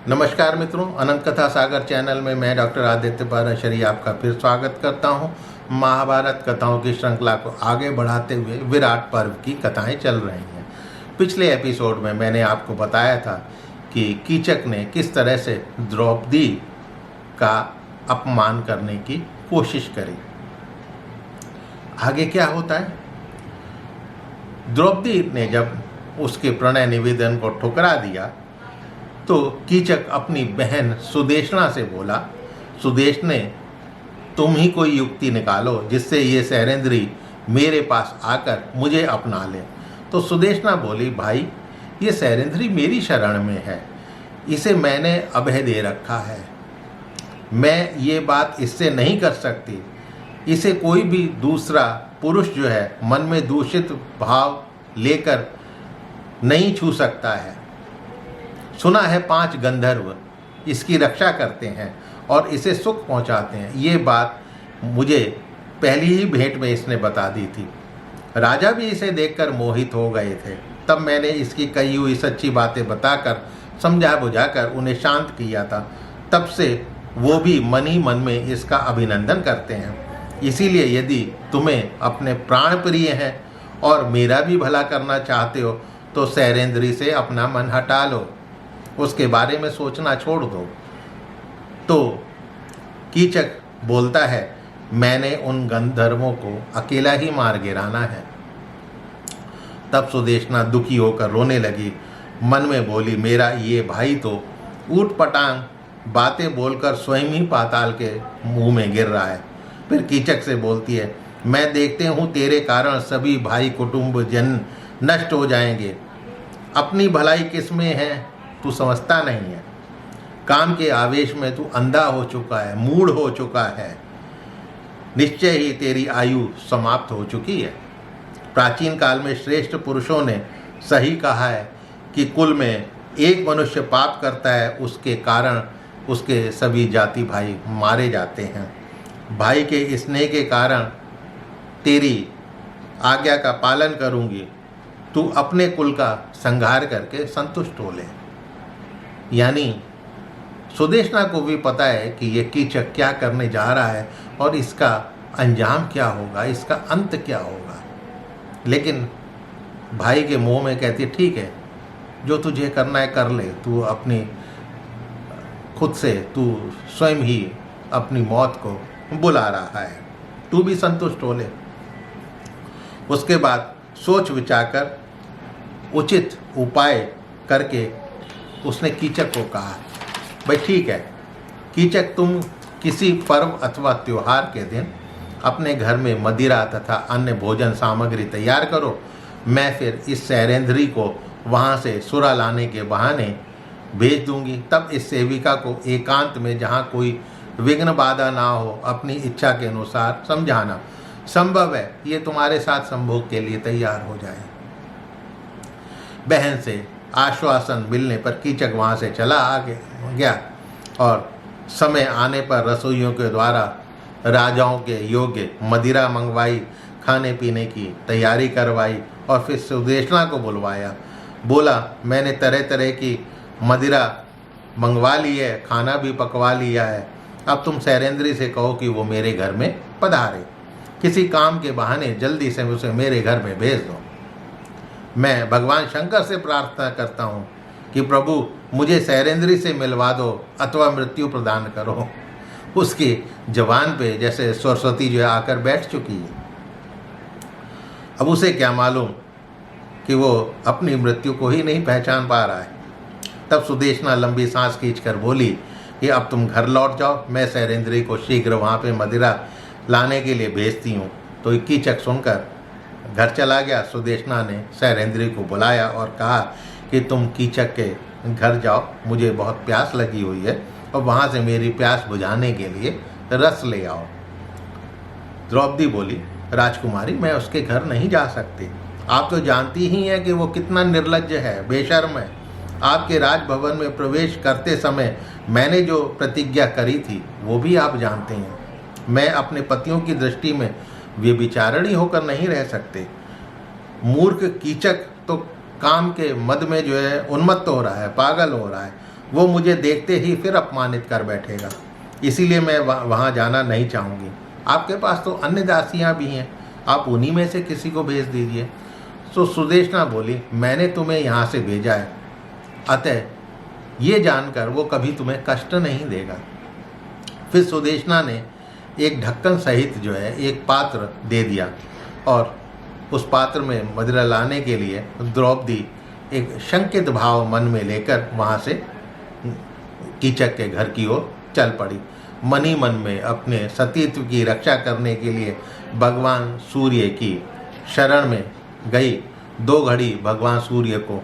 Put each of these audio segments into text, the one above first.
नमस्कार मित्रों, अनंत कथा सागर चैनल में मैं डॉक्टर आदित्य पाराशरी आपका फिर स्वागत करता हूं। महाभारत कथाओं की श्रृंखला को आगे बढ़ाते हुए विराट पर्व की कथाएं चल रही हैं। पिछले एपिसोड में मैंने आपको बताया था कि कीचक ने किस तरह से द्रौपदी का अपमान करने की कोशिश करी। आगे क्या होता है? द्रौपदी ने जब उसके प्रणय निवेदन को ठुकरा दिया तो कीचक अपनी बहन सुदेशना से बोला, सुदेशने, तुम ही कोई युक्ति निकालो जिससे ये सैरेंद्री मेरे पास आकर मुझे अपना ले। तो सुदेशना बोली, भाई ये सैरेंद्री मेरी शरण में है, इसे मैंने अभय दे रखा है, मैं ये बात इससे नहीं कर सकती। इसे कोई भी दूसरा पुरुष जो है मन में दूषित भाव लेकर नहीं छू सकता है। सुना है 5 गंधर्व इसकी रक्षा करते हैं और इसे सुख पहुंचाते हैं। ये बात मुझे पहली ही भेंट में इसने बता दी थी। राजा भी इसे देखकर मोहित हो गए थे। तब मैंने इसकी कही हुई सच्ची बातें बताकर समझा बुझाकर उन्हें शांत किया था। तब से वो भी मन ही मन में इसका अभिनंदन करते हैं। इसीलिए यदि तुम्हें अपने प्राण प्रिय हैं और मेरा भी भला करना चाहते हो तो सैरेंद्री से अपना मन हटा लो, उसके बारे में सोचना छोड़ दो। तो कीचक बोलता है, मैंने उन गंधर्वों को अकेला ही मार गिराना है। तब सुदेशना दुखी होकर रोने लगी, मन में बोली, मेरा ये भाई तो ऊट पटांग बातें बोलकर स्वयं ही पाताल के मुंह में गिर रहा है। फिर कीचक से बोलती है, मैं देखते हूँ तेरे कारण सभी भाई कुटुंब जन नष्ट हो जाएंगे। अपनी भलाई किसमें है तू समझता नहीं है। काम के आवेश में तू अंधा हो चुका है, मूढ़ हो चुका है। निश्चय ही तेरी आयु समाप्त हो चुकी है। प्राचीन काल में श्रेष्ठ पुरुषों ने सही कहा है कि कुल में एक मनुष्य पाप करता है, उसके कारण उसके सभी जाति भाई मारे जाते हैं। भाई के स्नेह के कारण तेरी आज्ञा का पालन करूंगी, तू अपने कुल का संहार करके संतुष्ट हो ले। यानी सुदेशना को भी पता है कि ये कीचक क्या करने जा रहा है और इसका अंजाम क्या होगा, इसका अंत क्या होगा। लेकिन भाई के मुंह में कहती है, ठीक है, जो तुझे करना है कर ले, तू अपनी खुद से तू स्वयं ही अपनी मौत को बुला रहा है, तू भी संतुष्ट हो ले। उसके बाद सोच विचार कर उचित उपाय करके उसने कीचक को कहा, भाई ठीक है कीचक, तुम किसी पर्व अथवा त्योहार के दिन अपने घर में मदिरा तथा अन्य भोजन सामग्री तैयार करो। मैं फिर इस सैरेंद्री को वहाँ से सुरा लाने के बहाने भेज दूंगी। तब इस सेविका को एकांत में जहाँ कोई विघ्न बाधा ना हो अपनी इच्छा के अनुसार समझाना। संभव है ये तुम्हारे साथ संभोग के लिए तैयार हो जाए। बहन से आश्वासन मिलने पर कीचक वहाँ से चला गया और समय आने पर रसोइयों के द्वारा राजाओं के योग्य मदिरा मंगवाई, खाने पीने की तैयारी करवाई और फिर सुदेशना को बुलवाया। बोला, मैंने तरह तरह की मदिरा मंगवा ली है, खाना भी पकवा लिया है। अब तुम सैरेंद्री से कहो कि वो मेरे घर में पधारे। किसी काम के बहाने जल्दी से उसे मेरे घर में भेज दो। मैं भगवान शंकर से प्रार्थना करता हूँ कि प्रभु मुझे सैरेंद्री से मिलवा दो अथवा मृत्यु प्रदान करो। उसकी जबान पे जैसे सरस्वती जो है आकर बैठ चुकी है। अब उसे क्या मालूम कि वो अपनी मृत्यु को ही नहीं पहचान पा रहा है। तब सुदेशना लंबी सांस खींचकर बोली कि अब तुम घर लौट जाओ, मैं सैरेंद्री को शीघ्र वहाँ पे मदिरा लाने के लिए भेजती हूँ। तो कीचक सुनकर घर चला गया। सुदेशना ने सैरेंद्री को बुलाया और कहा कि तुम कीचक के घर जाओ, मुझे बहुत प्यास लगी हुई है और वहाँ से मेरी प्यास बुझाने के लिए रस ले आओ। द्रौपदी बोली, राजकुमारी मैं उसके घर नहीं जा सकती। आप तो जानती ही हैं कि वो कितना निर्लज्ज है, बेशर्म है। आपके राजभवन में प्रवेश करते समय मैंने जो प्रतिज्ञा करी थी वो भी आप जानते हैं। मैं अपने पतियों की दृष्टि में व्यभिचारिणी होकर नहीं रह सकते। मूर्ख कीचक तो काम के मद में जो है उन्मत्त हो रहा है, पागल हो रहा है। वो मुझे देखते ही फिर अपमानित कर बैठेगा, इसीलिए मैं वहाँ जाना नहीं चाहूँगी। आपके पास तो अन्य दासियाँ भी हैं, आप उन्हीं में से किसी को भेज दीजिए। तो सुदेशना बोली, मैंने तुम्हें यहाँ से भेजा है, अतः ये जानकर वो कभी तुम्हें कष्ट नहीं देगा। फिर सुदेशना ने एक ढक्कन सहित जो है एक पात्र दे दिया और उस पात्र में मदिरा लाने के लिए द्रौपदी एक शंकित भाव मन में लेकर वहाँ से कीचक के घर की ओर चल पड़ी। मन ही मन में अपने सतीत्व की रक्षा करने के लिए भगवान सूर्य की शरण में गई। 2 घड़ी भगवान सूर्य को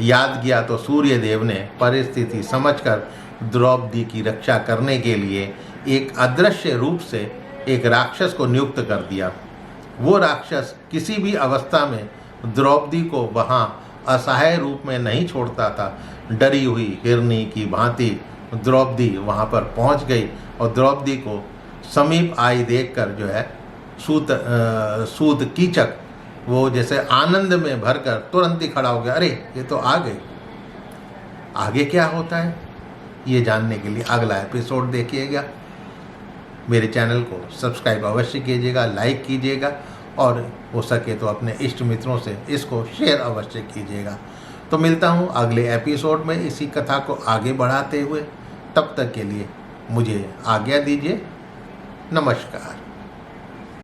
याद किया तो सूर्य देव ने परिस्थिति समझकर द्रौपदी की रक्षा करने के लिए एक अदृश्य रूप से एक राक्षस को नियुक्त कर दिया। वो राक्षस किसी भी अवस्था में द्रौपदी को वहाँ असहाय रूप में नहीं छोड़ता था। डरी हुई हिरनी की भांति द्रौपदी वहाँ पर पहुँच गई और द्रौपदी को समीप आई देखकर जो है सूत कीचक वो जैसे आनंद में भरकर तुरंत ही खड़ा हो गया। अरे ये तो आ गई। आगे क्या होता है ये जानने के लिए अगला एपिसोड देखिएगा। मेरे चैनल को सब्सक्राइब अवश्य कीजिएगा, लाइक कीजिएगा और हो सके तो अपने इष्ट मित्रों से इसको शेयर अवश्य कीजिएगा। तो मिलता हूँ अगले एपिसोड में इसी कथा को आगे बढ़ाते हुए। तब तक के लिए मुझे आज्ञा दीजिए। नमस्कार।